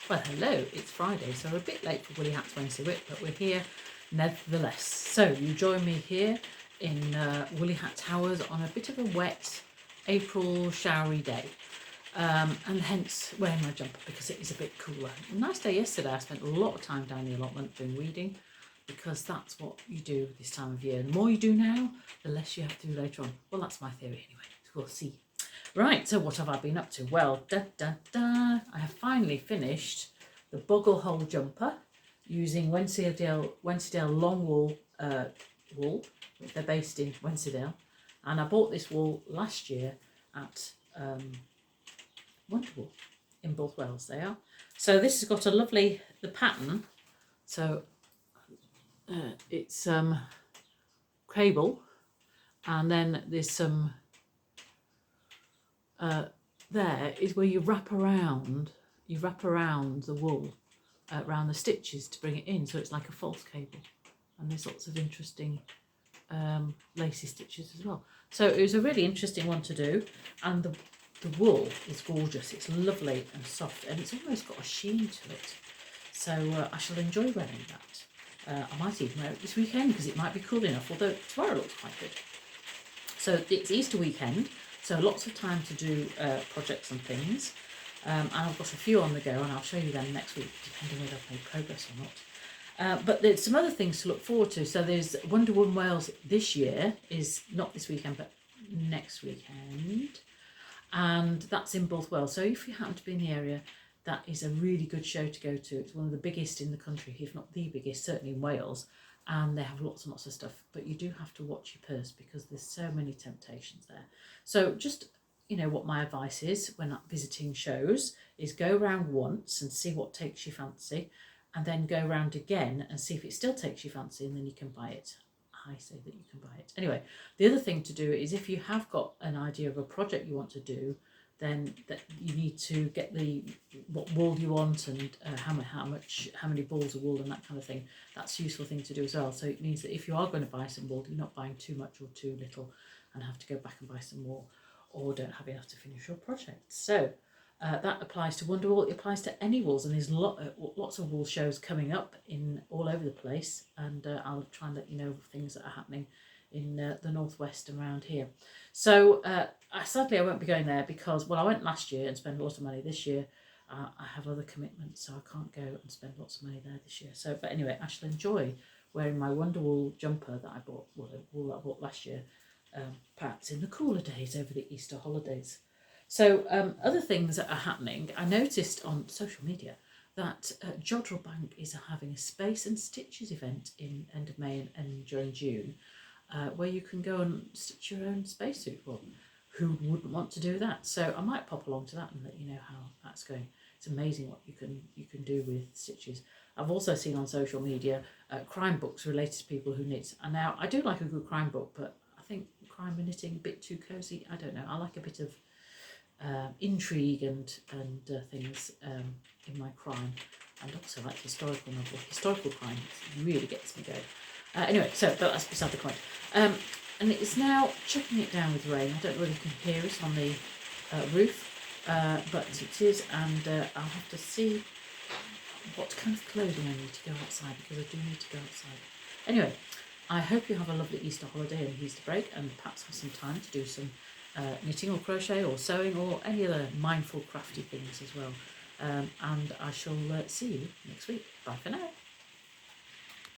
Well, hello, it's Friday, so we're a bit late for Woolly Hats Wednesday Whip, but we're here nevertheless. So you join me here in Woolly Hat Towers on a bit of a wet April showery day, and hence wearing my jumper because it is a bit cooler. A nice day yesterday. I spent a lot of time down the allotment doing weeding because that's what you do this time of year. The more you do now, the less you have to do later on. Well, that's my theory anyway. We'll see. Right, so what have I been up to? Well, I have finally finished the Boggle Hole jumper using Wensleydale Longwool wool. They're based in Wensleydale, and I bought this wool last year at Wonderwool in both Wales. They are. So this has got a lovely the pattern. So it's cable, and then there's some. There is where you wrap around the wool around the stitches to bring it in, so it's like a false cable, and there's lots of interesting lacy stitches as well. So it was a really interesting one to do, and the wool is gorgeous. It's lovely and soft, and it's almost got a sheen to it, so I shall enjoy wearing that. I might even wear it this weekend because it might be cool enough, although tomorrow looks quite good. So it's Easter weekend, so lots of time to do projects and things, and I've got a few on the go, and I'll show you them next week depending whether I've made progress or not. But there's some other things to look forward to. So there's Wonderwool in Wales this year, is not this weekend but next weekend, and that's in both Wales. So if you happen to be in the area, that is a really good show to go to. It's one of the biggest in the country, if not the biggest, certainly in Wales. And they have lots and lots of stuff, but you do have to watch your purse because there's so many temptations there. So just, what my advice is when visiting shows is go around once and see what takes your fancy, and then go around again and see if it still takes your fancy, and then you can buy it. I say that you can buy it. Anyway, the other thing to do is if you have got an idea of a project you want to do, then that you need to get what wool you want and how many balls of wool and that kind of thing. That's a useful thing to do as well. So it means that if you are going to buy some wool, you're not buying too much or too little and have to go back and buy some more, or don't have enough to finish your project. So that applies to Wonderwool. It applies to any wools, and there's lots of wool shows coming up in all over the place, and I'll try and let you know things that are happening in the northwest around here. So sadly I won't be going there because, I went last year and spent a lot of money. This year I have other commitments, so I can't go and spend lots of money there this year. So, but anyway, I shall enjoy wearing my Wonderwool jumper that I bought, the wool that I bought last year, perhaps in the cooler days over the Easter holidays. So other things that are happening, I noticed on social media that Joderal Bank is having a Space and Stitches event in end of May and during June, where you can go and stitch your own spacesuit. Well, who wouldn't want to do that? So I might pop along to that and let you know how that's going. It's amazing what you can do with stitches. I've also seen on social media crime books related to people who knit. And now I do like a good crime book, but I think crime and knitting a bit too cosy. I don't know. I like a bit of intrigue and things in my crime, and also like historical novel. Historical crime really gets me going. Anyway, so that's beside the point. And it's now chucking it down with rain. I don't know whether you can hear it on the roof, but it is, and I'll have to see what kind of clothing I need to go outside, because I do need to go outside. Anyway, I hope you have a lovely Easter holiday and Easter break, and perhaps have some time to do some knitting or crochet or sewing or any other mindful crafty things as well. And I shall see you next week. Bye for now.